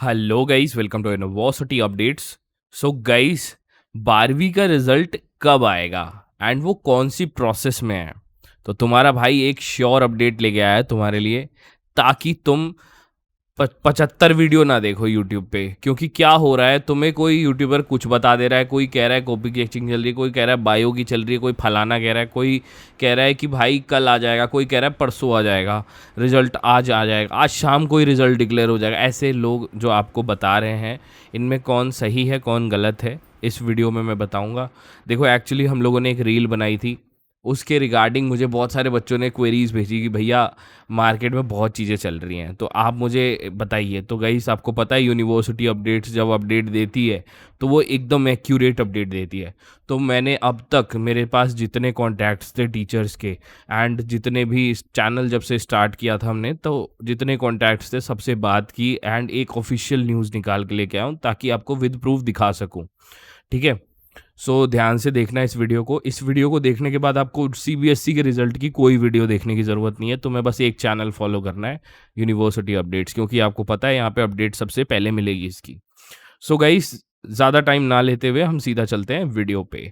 Hello guys, welcome to university updates. So guys, 12वीं का result कब आएगा एंड वो कौन सी प्रोसेस में है? तो तुम्हारा भाई एक श्योर अपडेट लेके आया है तुम्हारे लिए, ताकि तुम 75 वीडियो ना देखो यूट्यूब पे। क्योंकि क्या हो रहा है, तुम्हें कोई यूट्यूबर कुछ बता दे रहा है, कोई कह रहा है कॉपी की एक्टिंग चल रही है, कोई कह रहा है बायो की चल रही है, कोई फलाना कह रहा है, कोई कह रहा है कि भाई कल आ जाएगा, कोई कह रहा है परसों आ जाएगा रिजल्ट, आज आ जाएगा, आज शाम को ही रिजल्ट डिक्लेयर हो जाएगा। ऐसे लोग जो आपको बता रहे हैं, इनमें कौन सही है कौन गलत है, इस वीडियो में मैं बताऊंगा। देखो, एक्चुअली हम लोगों ने एक रील बनाई थी, उसके रिगार्डिंग मुझे बहुत सारे बच्चों ने क्वेरीज भेजी कि भैया मार्केट में बहुत चीज़ें चल रही हैं, तो आप मुझे बताइए। तो गाइस, आपको पता है यूनिवर्सिटी अपडेट्स जब अपडेट देती है तो वो एकदम एक्यूरेट अपडेट देती है। तो मैंने अब तक, मेरे पास जितने कॉन्टैक्ट्स थे टीचर्स के एंड जितने भी इस चैनल जब से स्टार्ट किया था हमने, तो जितने कॉन्टैक्ट्स थे सबसे बात की एंड एक ऑफिशियल न्यूज़ निकाल के लेके आया हूँ, ताकि आपको विद प्रूफ दिखा सकूँ। ठीक है, सो ध्यान से देखना इस वीडियो को। इस वीडियो को देखने के बाद आपको सीबीएसई के रिजल्ट की कोई वीडियो देखने की ज़रूरत नहीं है, तो मैं बस एक चैनल फॉलो करना है, यूनिवर्सिटी अपडेट्स, क्योंकि आपको पता है यहाँ पे अपडेट सबसे पहले मिलेगी इसकी। सो गाइस, ज़्यादा टाइम ना लेते हुए हम सीधा चलते हैं वीडियो पे।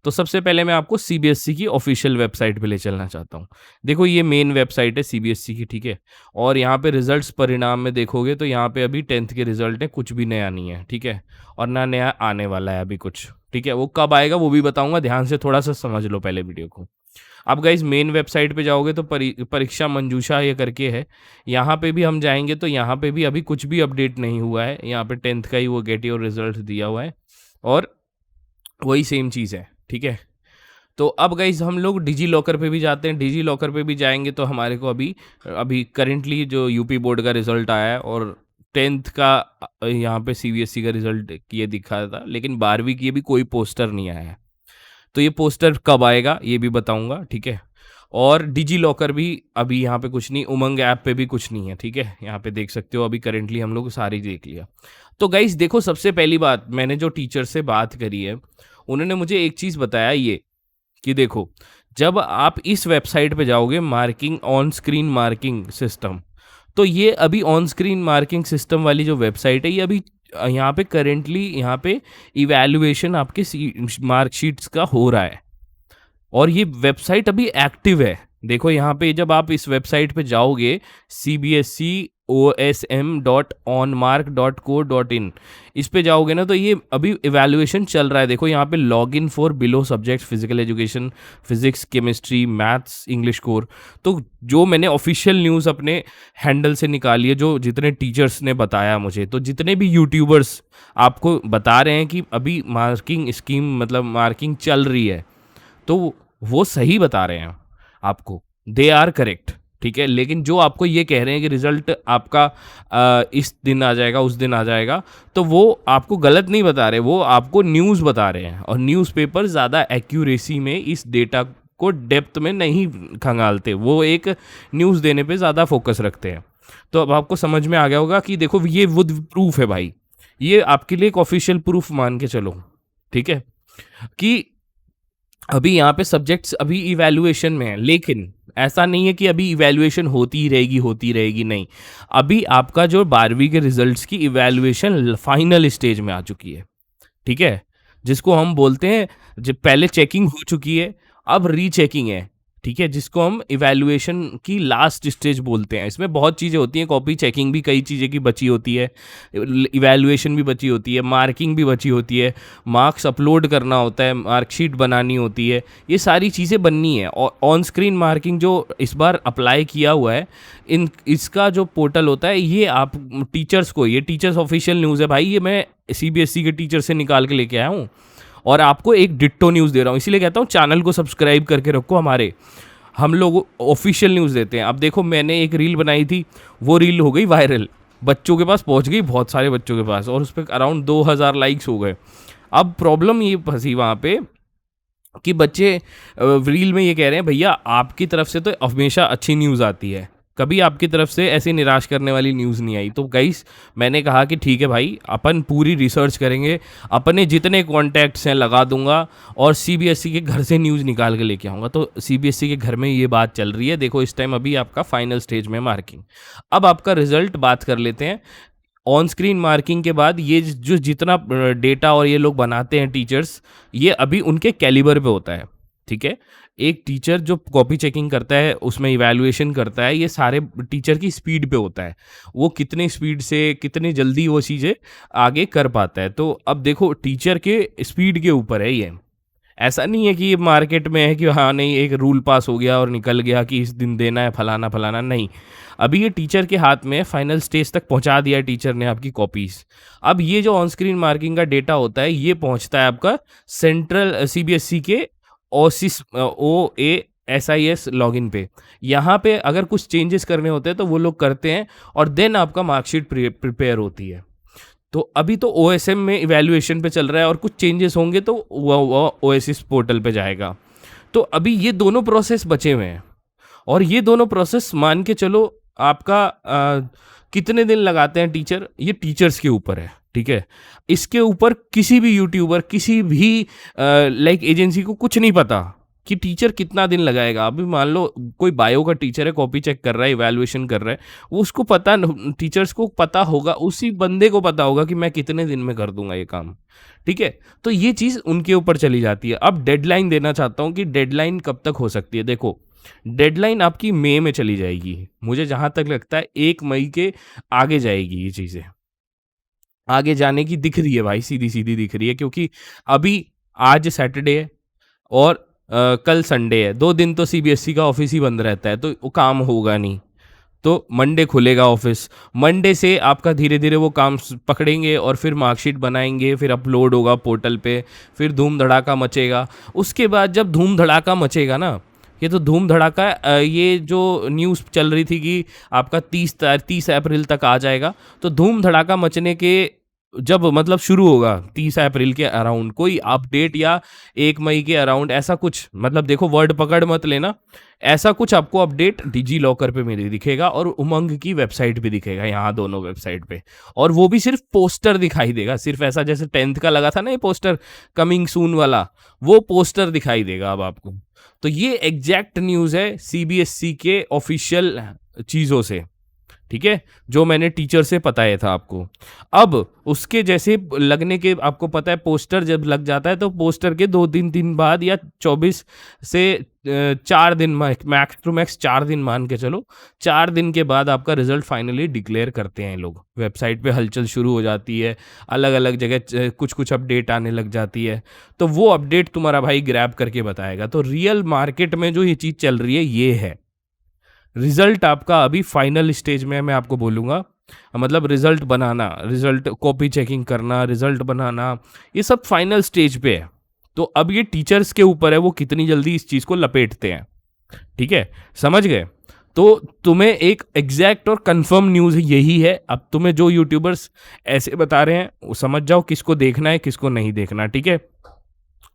तो सबसे पहले मैं आपको सीबीएसई की ऑफिशियल वेबसाइट पे ले चलना चाहता हूँ। देखो, ये मेन वेबसाइट है सीबीएसई की, ठीक है। और यहाँ पे रिजल्ट्स परिणाम में देखोगे तो यहाँ पे अभी 10th के रिजल्ट है, कुछ भी नया नहीं है, ठीक है। और ना नया आने वाला है अभी कुछ, ठीक है। वो कब आएगा वो भी बताऊंगा, ध्यान से थोड़ा सा समझ लो पहले वीडियो को। अब गाइज, मेन वेबसाइट पे जाओगे तो परीक्षा मंजूषा ये करके है, यहाँ पे भी हम जाएंगे तो यहाँ पे भी अभी कुछ भी अपडेट नहीं हुआ है। यहाँ पे 10th का ही वो गेट योर रिजल्ट दिया हुआ है और वही सेम चीज़ है, ठीक है। तो अब गाइज, हम लोग डिजी लॉकर पे भी जाते हैं। डिजी लॉकर पे भी जाएंगे तो हमारे को अभी अभी करेंटली जो यूपी बोर्ड का रिजल्ट आया है और 10th का यहाँ पे सीबीएसई का रिजल्ट ये दिखा था, लेकिन 12वीं की अभी कोई पोस्टर नहीं आया है। तो ये पोस्टर कब आएगा ये भी बताऊंगा, ठीक है। और डिजी लॉकर भी अभी यहाँ पे कुछ नहीं, उमंग ऐप पे भी कुछ नहीं है, ठीक है। यहाँ पे देख सकते हो, अभी करेंटली हम लोग सारी देख लिया। तो गाइज देखो, सबसे पहली बात, मैंने जो टीचर से बात करी है उन्होंने मुझे एक चीज़ बताया ये, कि देखो, जब आप इस वेबसाइट पे जाओगे, marking on screen marking system, तो ये अभी ऑन स्क्रीन मार्किंग सिस्टम वाली जो वेबसाइट है, ये अभी यहाँ पे करेंटली यहाँ पे इवैल्यूएशन आपके मार्कशीट्स का हो रहा है और ये वेबसाइट अभी एक्टिव है। देखो यहाँ पे, जब आप इस वेबसाइट पे जाओगे cbscosm.onmark.co.in, इस पे जाओगे ना, तो ये अभी इवैल्यूएशन चल रहा है। देखो यहाँ पे log in for below subject physical education, physics, chemistry, maths, English core. तो जो मैंने ऑफिशियल न्यूज़ अपने हैंडल से निकाली है, जो जितने टीचर्स ने बताया मुझे, तो जितने भी यूट्यूबर्स आपको बता रहे हैं कि अभी मार्किंग स्कीम, मतलब मार्किंग चल रही है, तो वो सही बता रहे हैं आपको, दे आर करेक्ट, ठीक है। लेकिन जो आपको ये कह रहे हैं कि रिजल्ट आपका इस दिन आ जाएगा, उस दिन आ जाएगा, तो वो आपको गलत नहीं बता रहे, वो आपको न्यूज़ बता रहे हैं। और न्यूज़पेपर ज़्यादा एक्यूरेसी में इस डेटा को डेप्थ में नहीं खंगालते, वो एक न्यूज़ देने पे ज़्यादा फोकस रखते हैं। तो अब आपको समझ में आ गया होगा कि देखो, ये वो प्रूफ है भाई, ये आपके लिए एक ऑफिशियल प्रूफ मान के चलो, ठीक है, कि अभी यहाँ पे सब्जेक्ट्स अभी इवैल्यूएशन में है। लेकिन ऐसा नहीं है कि अभी इवैल्यूएशन होती रहेगी, नहीं। अभी आपका जो 12वीं के रिजल्ट्स की इवैल्यूएशन फाइनल स्टेज में आ चुकी है, ठीक है, जिसको हम बोलते हैं, जब पहले चेकिंग हो चुकी है, अब रीचेकिंग है, ठीक है, जिसको हम इवैल्यूएशन की लास्ट स्टेज बोलते हैं। इसमें बहुत चीज़ें होती हैं, कॉपी चेकिंग भी कई चीज़ें की बची होती है, इवैल्यूएशन भी बची होती है, मार्किंग भी बची होती है, मार्क्स अपलोड करना होता है, मार्कशीट बनानी होती है, ये सारी चीज़ें बननी है। और ऑन स्क्रीन मार्किंग जो इस बार अप्लाई किया हुआ है, इसका जो पोर्टल होता है, ये आप टीचर्स को, ये टीचर्स ऑफिशियल न्यूज़ है भाई, ये मैं सीबीएसई के टीचर से निकाल के लेके आया हूँ और आपको एक डिट्टो न्यूज़ दे रहा हूँ। इसीलिए कहता हूँ चैनल को सब्सक्राइब करके रखो हमारे, हम लोग ऑफिशियल न्यूज़ देते हैं। अब देखो, मैंने एक रील बनाई थी, वो रील हो गई वायरल, बच्चों के पास पहुंच गई, बहुत सारे बच्चों के पास, और उस पर अराउंड 2000 लाइक्स हो गए। अब प्रॉब्लम ये फंसी वहाँ पे कि बच्चे रील में ये कह रहे हैं, भैया आपकी तरफ से तो हमेशा अच्छी न्यूज़ आती है, कभी आपकी तरफ से ऐसी निराश करने वाली न्यूज़ नहीं आई। तो गाइस मैंने कहा कि ठीक है भाई, अपन पूरी रिसर्च करेंगे, अपने जितने कॉन्टैक्ट्स हैं लगा दूंगा और सीबीएसई के घर से न्यूज़ निकाल के लेके आऊँगा। तो सीबीएसई के घर में ये बात चल रही है। देखो इस टाइम अभी आपका फाइनल स्टेज में मार्किंग। अब आपका रिजल्ट बात कर लेते हैं। ऑन स्क्रीन मार्किंग के बाद ये जो जितना डेटा और ये लोग बनाते हैं टीचर्स, ये अभी उनके कैलिबर पे होता है। ठीक है, एक टीचर जो कॉपी चेकिंग करता है, उसमें इवैल्यूएशन करता है, ये सारे टीचर की स्पीड पे होता है। वो कितने स्पीड से कितने जल्दी वो चीज़ें आगे कर पाता है। तो अब देखो टीचर के स्पीड के ऊपर है ये। ऐसा नहीं है कि ये मार्केट में है कि हाँ नहीं एक रूल पास हो गया और निकल गया कि इस दिन देना है फलाना फलाना, नहीं। अभी ये टीचर के हाथ में फाइनल स्टेज तक पहुंचा दिया टीचर ने आपकी कॉपीज। अब ये जो ऑन स्क्रीन मार्किंग का डेटा होता है ये पहुंचता है आपका सेंट्रल सीबीएसई के OASIS लॉगिन पे। यहाँ पे अगर कुछ चेंजेस करने होते हैं तो वो लोग करते हैं और देन आपका मार्कशीट प्रिपेयर होती है। तो अभी तो OSM में इवैल्यूएशन पे चल रहा है और कुछ चेंजेस होंगे तो वो ओएसिस पोर्टल पे जाएगा। तो अभी ये दोनों प्रोसेस बचे हुए हैं और ये दोनों प्रोसेस मान के चलो आपका कितने दिन लगाते हैं टीचर, ये टीचर्स के ऊपर है। ठीक है, इसके ऊपर किसी भी यूट्यूबर किसी भी लाइक एजेंसी को कुछ नहीं पता कि टीचर कितना दिन लगाएगा। अभी मान लो कोई बायो का टीचर है, कॉपी चेक कर रहा है, इवैल्यूएशन कर रहा है, वो उसको पता, टीचर्स को पता होगा, उसी बंदे को पता होगा कि मैं कितने दिन में कर दूंगा ये काम। ठीक है, तो ये चीज़ उनके ऊपर चली जाती है। अब डेडलाइन देना चाहता हूँ कि डेडलाइन कब तक हो सकती है। देखो डेडलाइन आपकी मई में चली जाएगी, मुझे जहाँ तक लगता है 1 मई के आगे जाएगी। ये चीज़ें आगे जाने की दिख रही है भाई, सीधी सीधी दिख रही है, क्योंकि अभी आज सैटरडे है और कल संडे है, 2 दिन तो सीबीएसई का ऑफिस ही बंद रहता है, तो वो काम होगा नहीं। तो मंडे खुलेगा ऑफिस, मंडे से आपका धीरे धीरे वो काम पकड़ेंगे और फिर मार्कशीट बनाएंगे, फिर अपलोड होगा पोर्टल पे, फिर धूम धड़ाका मचेगा। उसके बाद जब धूम धड़ाका मचेगा ना, ये तो धूम धड़ाका, ये जो न्यूज़ चल रही थी कि आपका 30 अप्रैल तक आ जाएगा, तो धूम धड़ाका मचने के जब मतलब शुरू होगा 30 अप्रैल के अराउंड कोई अपडेट या 1 मई के अराउंड ऐसा कुछ, मतलब देखो वर्ड पकड़ मत लेना, ऐसा कुछ आपको अपडेट डिजी लॉकर पे मिले दिखेगा और उमंग की वेबसाइट पे दिखेगा, यहाँ दोनों वेबसाइट पे। और वो भी सिर्फ पोस्टर दिखाई देगा, सिर्फ ऐसा जैसे 10th का लगा था ना ये पोस्टर कमिंग सून वाला, वो पोस्टर दिखाई देगा अब आपको। तो ये एग्जैक्ट न्यूज़ है सीबीएसई के ऑफिशियल चीज़ों से। ठीक है, जो मैंने टीचर से बताया था आपको। अब उसके जैसे लगने के आपको पता है, पोस्टर जब लग जाता है तो पोस्टर के 2-3 दिन बाद या 24 से 4 दिन, मैक्स टू मैक्स 4 दिन मान के चलो, 4 दिन के बाद आपका रिजल्ट फाइनली डिक्लेयर करते हैं लोग। वेबसाइट पे हलचल शुरू हो जाती है, अलग अलग जगह कुछ कुछ अपडेट आने लग जाती है, तो वो अपडेट तुम्हारा भाई ग्रैब करके बताएगा। तो रियल मार्केट में जो ये चीज़ चल रही है ये है। रिजल्ट आपका अभी फाइनल स्टेज में है, मैं आपको बोलूँगा, मतलब रिजल्ट बनाना, रिजल्ट कॉपी चेकिंग करना, रिजल्ट बनाना, ये सब फाइनल स्टेज पे है। तो अब ये टीचर्स के ऊपर है वो कितनी जल्दी इस चीज़ को लपेटते हैं। ठीक है, समझ गए? तो तुम्हें एक एग्जैक्ट और कंफर्म न्यूज़ यही है। अब तुम्हें जो यूट्यूबर्स ऐसे बता रहे हैं वो समझ जाओ किसको देखना है किसको नहीं देखना। ठीक है,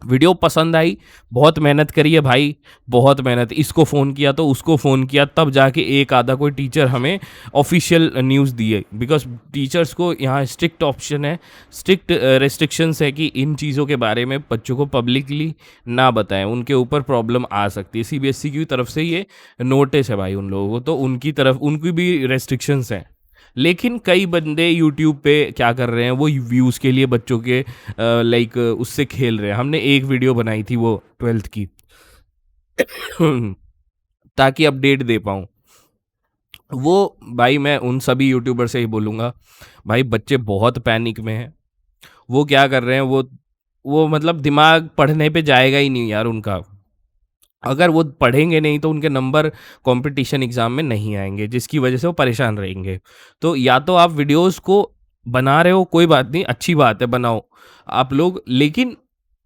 वीडियो पसंद आई, बहुत मेहनत करी है भाई, बहुत मेहनत, इसको फ़ोन किया तो उसको फ़ोन किया, तब जाके एक आधा कोई टीचर हमें ऑफिशियल न्यूज़ दिए। बिकॉज टीचर्स को यहाँ स्ट्रिक्ट ऑप्शन है, स्ट्रिक्ट रेस्ट्रिक्शंस है कि इन चीज़ों के बारे में बच्चों को पब्लिकली ना बताएं, उनके ऊपर प्रॉब्लम आ सकती है। सीबीएसई की तरफ से ये नोटिस है भाई उन लोगों को, तो उनकी तरफ उनकी भी रेस्ट्रिक्शंस हैं। लेकिन कई बंदे यूट्यूब पे क्या कर रहे हैं, वो व्यूज़ के लिए बच्चों के लाइक उससे खेल रहे हैं। हमने एक वीडियो बनाई थी वो 12th की ताकि अपडेट दे पाऊँ। वो भाई मैं उन सभी यूट्यूबर से ही बोलूँगा, भाई बच्चे बहुत पैनिक में हैं। वो क्या कर रहे हैं, वो मतलब दिमाग पढ़ने पे जाएगा ही नहीं यार उनका। अगर वो पढ़ेंगे नहीं तो उनके नंबर कंपटीशन एग्ज़ाम में नहीं आएंगे, जिसकी वजह से वो परेशान रहेंगे। तो या तो आप वीडियोस को बना रहे हो, कोई बात नहीं, अच्छी बात है, बनाओ आप लोग, लेकिन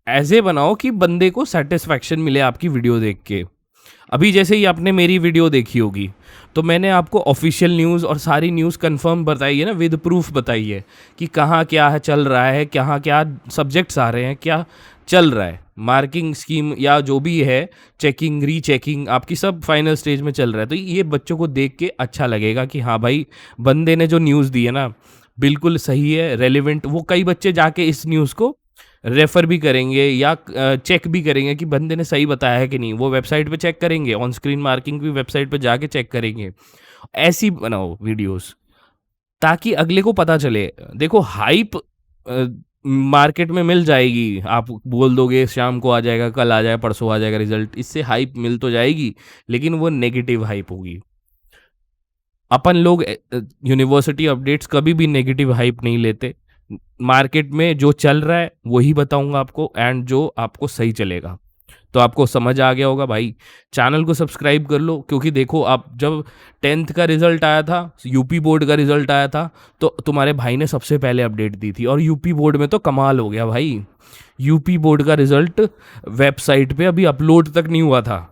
ऐसे बनाओ कि बंदे को सेटिस्फैक्शन मिले आपकी वीडियो देख के। अभी जैसे ही आपने मेरी वीडियो देखी होगी तो मैंने आपको ऑफिशियल न्यूज़ और सारी न्यूज़ कंफर्म बताई है ना, विद प्रूफ बताई है कि कहाँ क्या है चल रहा है, कहाँ क्या सब्जेक्ट्स आ रहे हैं, क्या चल रहा है। मार्किंग स्कीम या जो भी है, चेकिंग रीचेकिंग आपकी सब फाइनल स्टेज में चल रहा है। तो ये बच्चों को देख के अच्छा लगेगा कि हाँ भाई, बंदे ने जो न्यूज़ दी है ना बिल्कुल सही है, रेलिवेंट। वो कई बच्चे जाके इस न्यूज़ को रेफ़र भी करेंगे या चेक भी करेंगे कि बंदे ने सही बताया है कि नहीं। वो वेबसाइट पे चेक करेंगे, ऑन स्क्रीन मार्किंग भी वेबसाइट पे जाके चेक करेंगे। ऐसी बनाओ वीडियोस ताकि अगले को पता चले। देखो हाइप मार्केट में मिल जाएगी, आप बोल दोगे शाम को आ जाएगा, कल आ जाएगा, परसों आ जाएगा रिजल्ट, इससे हाइप मिल तो जाएगी, लेकिन वो नेगेटिव हाइप होगी। अपन लोग यूनिवर्सिटी अपडेट्स कभी भी नेगेटिव हाइप नहीं लेते। मार्केट में जो चल रहा है वही बताऊंगा आपको, एंड जो आपको सही चलेगा। तो आपको समझ आ गया होगा भाई। चैनल को सब्सक्राइब कर लो, क्योंकि देखो आप जब 10th का रिजल्ट आया था, यूपी बोर्ड का रिजल्ट आया था, तो तुम्हारे भाई ने सबसे पहले अपडेट दी थी। और यूपी बोर्ड में तो कमाल हो गया भाई, यूपी बोर्ड का रिजल्ट वेबसाइट पे अभी अपलोड तक नहीं हुआ था।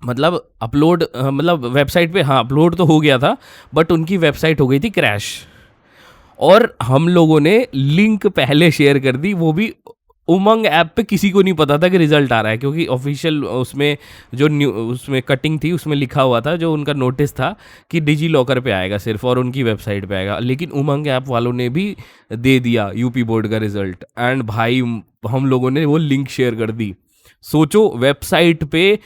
मतलब अपलोड मतलब वेबसाइट पे हाँ अपलोड तो हो गया था, बट उनकी वेबसाइट हो गई थी क्रैश। और हम लोगों ने लिंक पहले शेयर कर दी, वो भी उमंग ऐप पे। किसी को नहीं पता था कि रिजल्ट आ रहा है, क्योंकि ऑफिशियल उसमें जो उसमें कटिंग थी उसमें लिखा हुआ था, जो उनका नोटिस था कि डिजी लॉकर पे आएगा सिर्फ और उनकी वेबसाइट पे आएगा। लेकिन उमंग ऐप वालों ने भी दे दिया यूपी बोर्ड का रिजल्ट, एंड भाई हम लोगों ने वो लिंक शेयर कर दी। सोचो वेबसाइट पे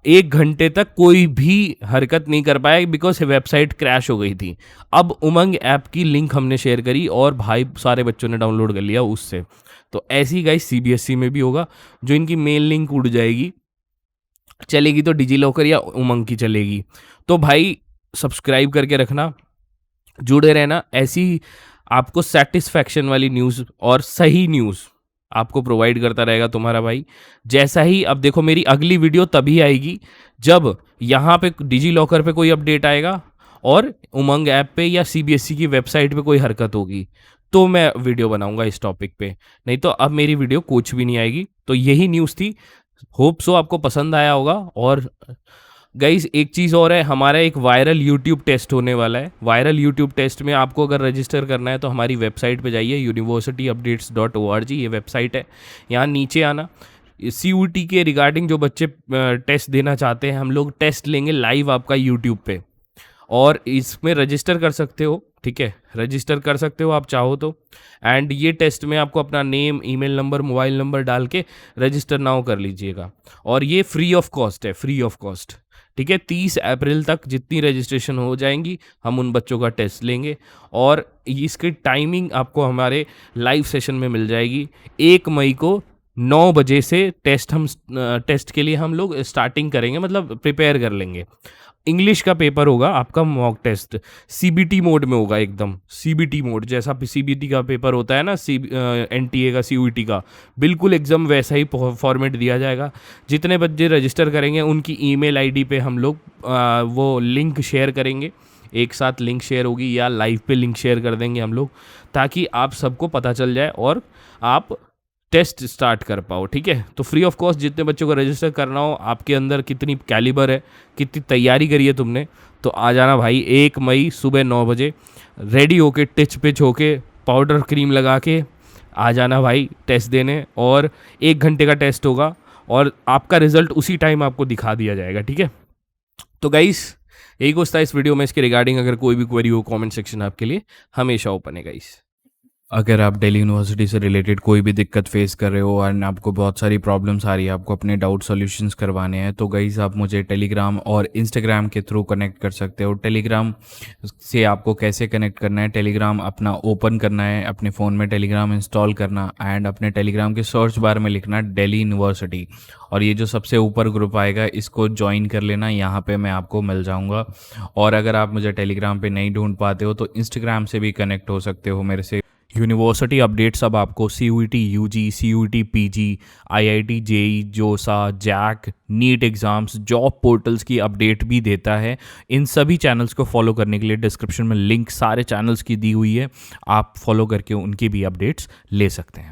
1 घंटे तक कोई भी हरकत नहीं कर पाया, बिकॉज वेबसाइट क्रैश हो गई थी। अब उमंग ऐप की लिंक हमने शेयर करी और भाई सारे बच्चों ने डाउनलोड कर लिया उससे। तो ऐसी गाइस सीबीएसई में भी होगा, जो इनकी मेल लिंक उड़ जाएगी, चलेगी तो डिजी लॉकर या उमंग की चलेगी। तो भाई सब्सक्राइब करके रखना, जुड़े रहना। ऐसी आपको सेटिस्फैक्शन वाली न्यूज़ और सही न्यूज़ आपको प्रोवाइड करता रहेगा तुम्हारा भाई। जैसा ही अब देखो, मेरी अगली वीडियो तभी आएगी जब यहाँ पे डिजी लॉकर पे कोई अपडेट आएगा और उमंग ऐप पे या सीबीएसई की वेबसाइट पे कोई हरकत होगी, तो मैं वीडियो बनाऊंगा इस टॉपिक पे। नहीं तो अब मेरी वीडियो कुछ भी नहीं आएगी। तो यही न्यूज़ थी, होप सो आपको पसंद आया होगा। और गाइस एक चीज़ और है, हमारा एक वायरल यूट्यूब टेस्ट होने वाला है। वायरल यूट्यूब टेस्ट में आपको अगर रजिस्टर करना है तो हमारी वेबसाइट पे जाइए, universityupdates.org ये वेबसाइट है। यहाँ नीचे आना, CUET के रिगार्डिंग जो बच्चे टेस्ट देना चाहते हैं, हम लोग टेस्ट लेंगे लाइव आपका यूट्यूब पे, और इसमें रजिस्टर कर सकते हो। ठीक है, रजिस्टर कर सकते हो आप चाहो तो। एंड ये टेस्ट में आपको अपना name, email number, mobile number डाल के रजिस्टर नाउ कर लीजिएगा। और ये फ्री ऑफ कॉस्ट है, फ्री ऑफ कॉस्ट। ठीक है, 30 अप्रैल तक जितनी रजिस्ट्रेशन हो जाएंगी हम उन बच्चों का टेस्ट लेंगे। और इसकी टाइमिंग आपको हमारे लाइव सेशन में मिल जाएगी। 1 मई को 9 बजे से टेस्ट के लिए हम लोग स्टार्टिंग करेंगे, मतलब प्रिपेयर कर लेंगे। इंग्लिश का पेपर होगा आपका मॉक टेस्ट, सीबीटी मोड में होगा, एकदम सीबीटी मोड जैसा सीबीटी का पेपर होता है ना, एनटीए का, सीयूईटी का, बिल्कुल एग्जाम वैसा ही फॉर्मेट दिया जाएगा। जितने बच्चे रजिस्टर करेंगे उनकी ईमेल आईडी पे हम लोग वो लिंक शेयर करेंगे, एक साथ लिंक शेयर होगी या लाइव पे लिंक शेयर कर देंगे हम लोग, ताकि आप सबको पता चल जाए और आप टेस्ट स्टार्ट कर पाओ। ठीक है, तो फ्री ऑफ कॉस्ट जितने बच्चों को रजिस्टर करना हो, आपके अंदर कितनी कैलिबर है, कितनी तैयारी करी है तुमने, तो आ जाना भाई 1 मई सुबह 9 बजे रेडी होके, टिच पिच होके, पाउडर क्रीम लगा के आ जाना भाई टेस्ट देने। और 1 घंटे का टेस्ट होगा और आपका रिजल्ट उसी टाइम आपको दिखा दिया जाएगा। ठीक है, तो गाइस यही कुछ था इस वीडियो में। इसके रिगार्डिंग अगर कोई भी क्वेरी हो, कमेंट सेक्शन आपके लिए हमेशा ओपन है गाइस। अगर आप दिल्ली यूनिवर्सिटी से रिलेटेड कोई भी दिक्कत फेस कर रहे हो और आपको बहुत सारी प्रॉब्लम्स आ रही है, आपको अपने डाउट सॉल्यूशंस करवाने हैं, तो गाइस आप मुझे टेलीग्राम और इंस्टाग्राम के थ्रू कनेक्ट कर सकते हो। टेलीग्राम से आपको कैसे कनेक्ट करना है, टेलीग्राम अपना ओपन करना है, अपने फ़ोन में टेलीग्राम इंस्टॉल करना, एंड अपने टेलीग्राम के सर्च बार में लिखना दिल्ली यूनिवर्सिटी, और ये जो सबसे ऊपर ग्रुप आएगा इसको ज्वाइन कर लेना, यहाँ पे मैं आपको मिल जाऊँगा। और अगर आप मुझे टेलीग्राम पे नहीं ढूंढ पाते हो तो इंस्टाग्राम से भी कनेक्ट हो सकते हो मेरे से। यूनिवर्सिटी अपडेट्स अब आपको CUET UG, CUET PG, IIT JEE, JoSAA, JAC, NEET exams, job portals की अपडेट भी देता है। इन सभी चैनल्स को फॉलो करने के लिए डिस्क्रिप्शन में लिंक सारे चैनल्स की दी हुई है, आप फॉलो करके उनकी भी अपडेट्स ले सकते हैं।